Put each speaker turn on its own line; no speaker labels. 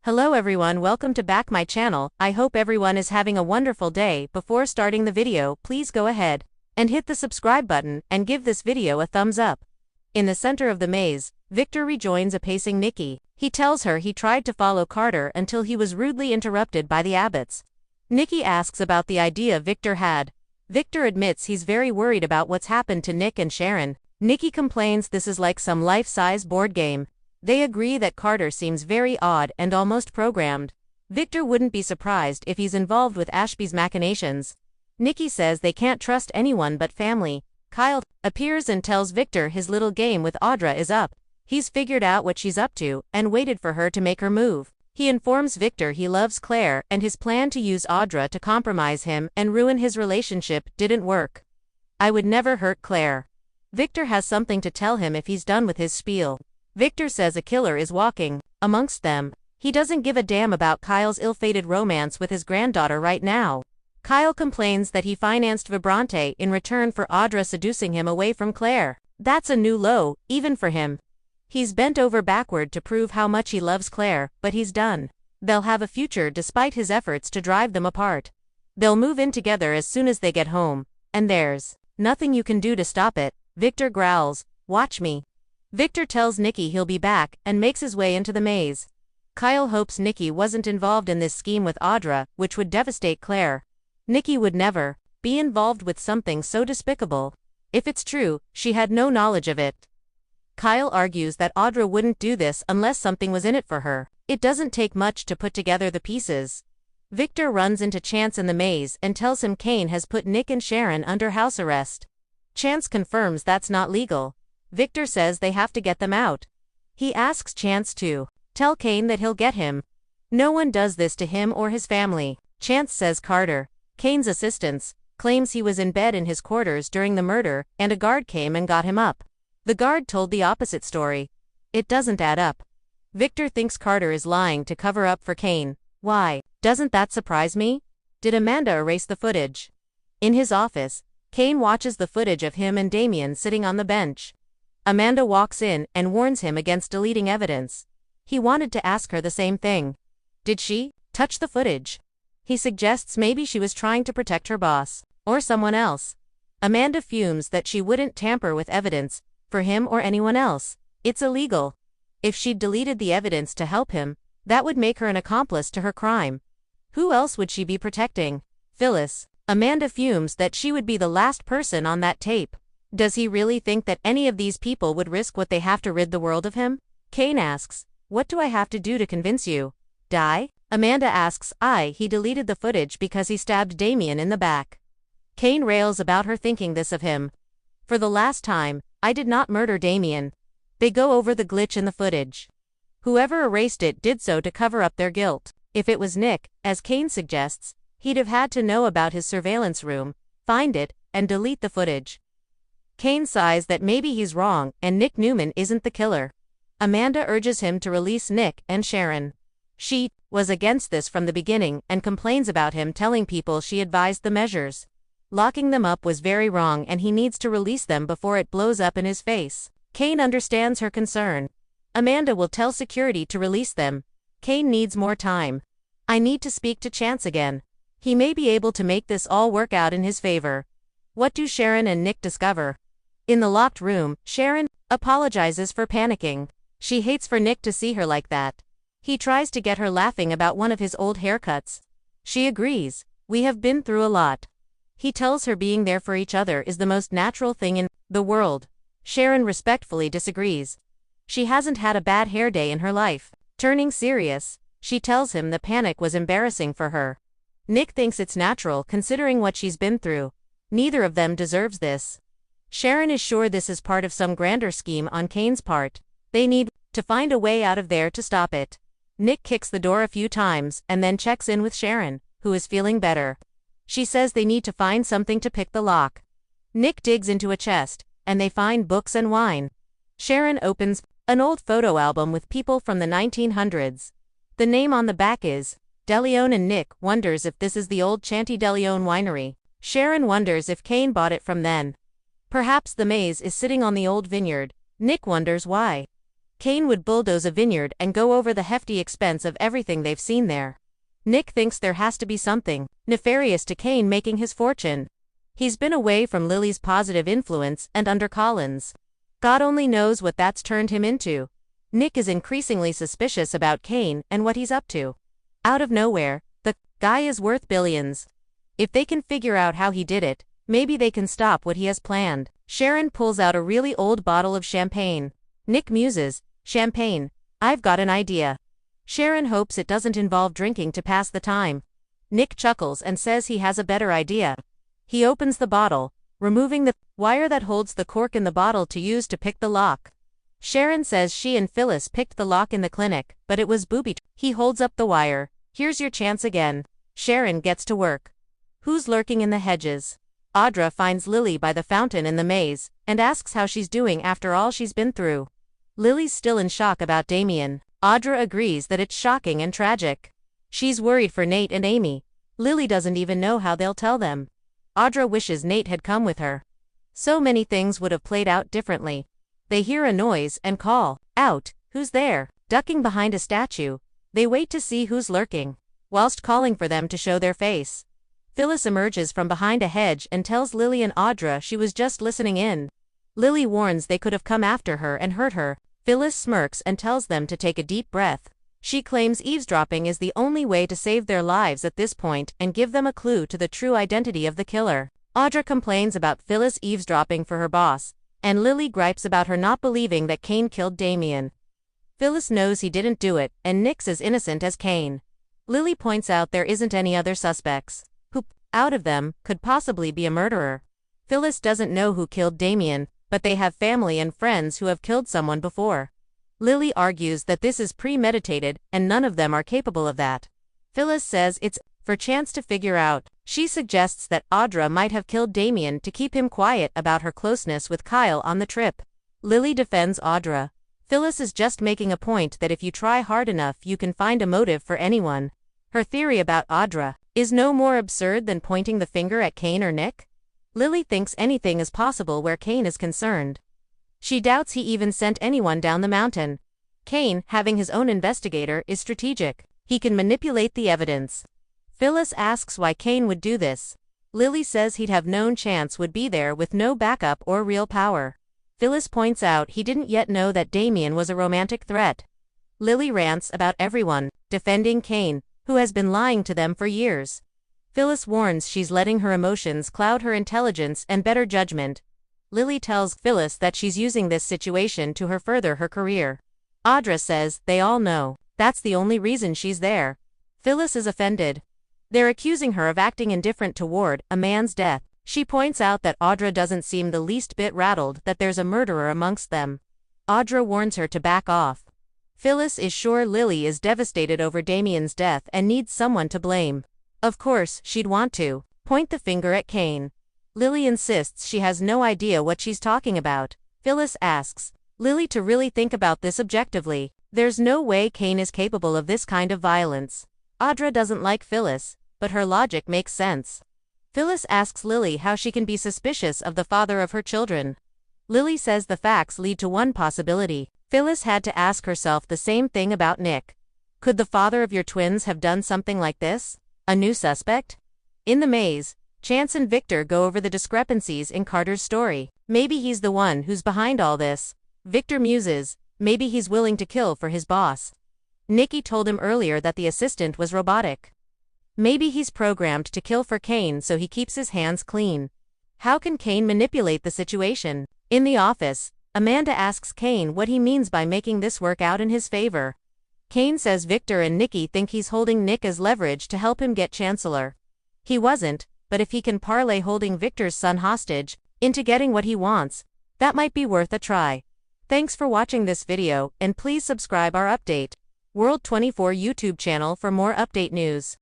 Hello everyone, welcome to back my channel. I hope everyone is having a wonderful day. Before starting the video, please go ahead and hit the subscribe button and give this video a thumbs up. In the center of the maze, Victor rejoins a pacing Nikki. He tells her he tried to follow Carter until he was rudely interrupted by the Abbotts. Nikki asks about the idea Victor had. Victor admits he's very worried about what's happened to Nick and Sharon. Nikki complains this is like some life-size board game. They agree that Carter seems very odd and almost programmed. Victor wouldn't be surprised if he's involved with Ashby's machinations. Nikki says they can't trust anyone but family. Kyle appears and tells Victor his little game with Audra is up. He's figured out what she's up to and waited for her to make her move. He informs Victor he loves Claire and his plan to use Audra to compromise him and ruin his relationship didn't work. I would never hurt Claire. Victor has something to tell him if he's done with his spiel. Victor says a killer is walking amongst them. He doesn't give a damn about Kyle's ill-fated romance with his granddaughter right now. Kyle complains that he financed Vibrante in return for Audra seducing him away from Claire. That's a new low, even for him. He's bent over backward to prove how much he loves Claire, but he's done. They'll have a future despite his efforts to drive them apart. They'll move in together as soon as they get home, and there's nothing you can do to stop it. Victor growls, "Watch me." Victor tells Nikki he'll be back and makes his way into the maze. Kyle hopes Nikki wasn't involved in this scheme with Audra, which would devastate Claire. Nikki would never be involved with something so despicable. If it's true, she had no knowledge of it. Kyle argues that Audra wouldn't do this unless something was in it for her. It doesn't take much to put together the pieces. Victor runs into Chance in the maze and tells him Kane has put Nick and Sharon under house arrest. Chance confirms that's not legal. Victor says they have to get them out. He asks Chance to tell Kane that he'll get him. No one does this to him or his family. Chance says Carter, Kane's assistant, claims he was in bed in his quarters during the murder and a guard came and got him up. The guard told the opposite story. It doesn't add up. Victor thinks Carter is lying to cover up for Kane. Why? Doesn't that surprise me? Did Amanda erase the footage? In his office, Kane watches the footage of him and Damien sitting on the bench. Amanda walks in and warns him against deleting evidence. He wanted to ask her the same thing. Did she touch the footage? He suggests maybe she was trying to protect her boss, or someone else. Amanda fumes that she wouldn't tamper with evidence, for him or anyone else. It's illegal. If she'd deleted the evidence to help him, that would make her an accomplice to her crime. Who else would she be protecting? Phyllis. Amanda fumes that she would be the last person on that tape. Does he really think that any of these people would risk what they have to rid the world of him? Kane asks, "What do I have to do to convince you? Die?" Amanda asks, he deleted the footage because he stabbed Damien in the back. Kane rails about her thinking this of him. For the last time, I did not murder Damien. They go over the glitch in the footage. Whoever erased it did so to cover up their guilt. If it was Nick, as Kane suggests, he'd have had to know about his surveillance room, find it, and delete the footage. Kane sighs that maybe he's wrong and Nick Newman isn't the killer. Amanda urges him to release Nick and Sharon. She was against this from the beginning and complains about him telling people she advised the measures. Locking them up was very wrong and he needs to release them before it blows up in his face. Kane understands her concern. Amanda will tell security to release them. Kane needs more time. I need to speak to Chance again. He may be able to make this all work out in his favor. What do Sharon and Nick discover? In the locked room, Sharon apologizes for panicking. She hates for Nick to see her like that. He tries to get her laughing about one of his old haircuts. She agrees. We have been through a lot. He tells her being there for each other is the most natural thing in the world. Sharon respectfully disagrees. She hasn't had a bad hair day in her life. Turning serious, she tells him the panic was embarrassing for her. Nick thinks it's natural considering what she's been through. Neither of them deserves this. Sharon is sure this is part of some grander scheme on Kane's part. They need to find a way out of there to stop it. Nick kicks the door a few times and then checks in with Sharon, who is feeling better. She says they need to find something to pick the lock. Nick digs into a chest, and they find books and wine. Sharon opens an old photo album with people from the 1900s. The name on the back is DeLeon and Nick wonders if this is the old Chanty DeLeon winery. Sharon wonders if Kane bought it from then. Perhaps the maze is sitting on the old vineyard. Nick wonders why. Kane would bulldoze a vineyard and go over the hefty expense of everything they've seen there. Nick thinks there has to be something nefarious to Kane making his fortune. He's been away from Lily's positive influence and under Colin's. God only knows what that's turned him into. Nick is increasingly suspicious about Kane and what he's up to. Out of nowhere, the guy is worth billions. If they can figure out how he did it, maybe they can stop what he has planned. Sharon pulls out a really old bottle of champagne. Nick muses, "Champagne, I've got an idea." Sharon hopes it doesn't involve drinking to pass the time. Nick chuckles and says he has a better idea. He opens the bottle, removing the wire that holds the cork in the bottle to use to pick the lock. Sharon says she and Phyllis picked the lock in the clinic, but it was booby. He holds up the wire. "Here's your chance again." Sharon gets to work. Who's lurking in the hedges? Audra finds Lily by the fountain in the maze, and asks how she's doing after all she's been through. Lily's still in shock about Damien. Audra agrees that it's shocking and tragic. She's worried for Nate and Amy. Lily doesn't even know how they'll tell them. Audra wishes Nate had come with her. So many things would have played out differently. They hear a noise and call out, "Who's there?" Ducking behind a statue, they wait to see who's lurking, whilst calling for them to show their face. Phyllis emerges from behind a hedge and tells Lily and Audra she was just listening in. Lily warns they could have come after her and hurt her. Phyllis smirks and tells them to take a deep breath. She claims eavesdropping is the only way to save their lives at this point and give them a clue to the true identity of the killer. Audra complains about Phyllis eavesdropping for her boss, and Lily gripes about her not believing that Kane killed Damien. Phyllis knows he didn't do it, and Nick's as innocent as Kane. Lily points out there isn't any other suspects. Who, out of them, could possibly be a murderer? Phyllis doesn't know who killed Damien, but they have family and friends who have killed someone before. Lily argues that this is premeditated, and none of them are capable of that. Phyllis says it's for chance to figure out. She suggests that Audra might have killed Damien to keep him quiet about her closeness with Kyle on the trip. Lily defends Audra. Phyllis is just making a point that if you try hard enough you can find a motive for anyone. Her theory about Audra is no more absurd than pointing the finger at Kane or Nick. Lily thinks anything is possible where Kane is concerned. She doubts he even sent anyone down the mountain. Kane, having his own investigator, is strategic. He can manipulate the evidence. Phyllis asks why Kane would do this. Lily says he'd have known Chance would be there with no backup or real power. Phyllis points out he didn't yet know that Damien was a romantic threat. Lily rants about everyone, defending Kane, who has been lying to them for years. Phyllis warns she's letting her emotions cloud her intelligence and better judgment. Lily tells Phyllis that she's using this situation to further her career. Audra says they all know. That's the only reason she's there. Phyllis is offended. They're accusing her of acting indifferent toward a man's death. She points out that Audra doesn't seem the least bit rattled that there's a murderer amongst them. Audra warns her to back off. Phyllis is sure Lily is devastated over Damien's death and needs someone to blame. Of course, she'd want to point the finger at Kane. Lily insists she has no idea what she's talking about. Phyllis asks Lily to really think about this objectively. There's no way Kane is capable of this kind of violence. Audra doesn't like Phyllis, but her logic makes sense. Phyllis asks Lily how she can be suspicious of the father of her children. Lily says the facts lead to one possibility. Phyllis had to ask herself the same thing about Nick. Could the father of your twins have done something like this? A new suspect? In the maze, Chance and Victor go over the discrepancies in Carter's story. Maybe he's the one who's behind all this. Victor muses, maybe he's willing to kill for his boss. Nikki told him earlier that the assistant was robotic. Maybe he's programmed to kill for Kane so he keeps his hands clean. How can Kane manipulate the situation? In the office, Amanda asks Kane what he means by making this work out in his favor. Kane says Victor and Nikki think he's holding Nick as leverage to help him get Chancellor. He wasn't, but if he can parlay holding Victor's son hostage into getting what he wants, that might be worth a try. Thanks for watching this video, and please subscribe our update World 24 YouTube channel for more update news.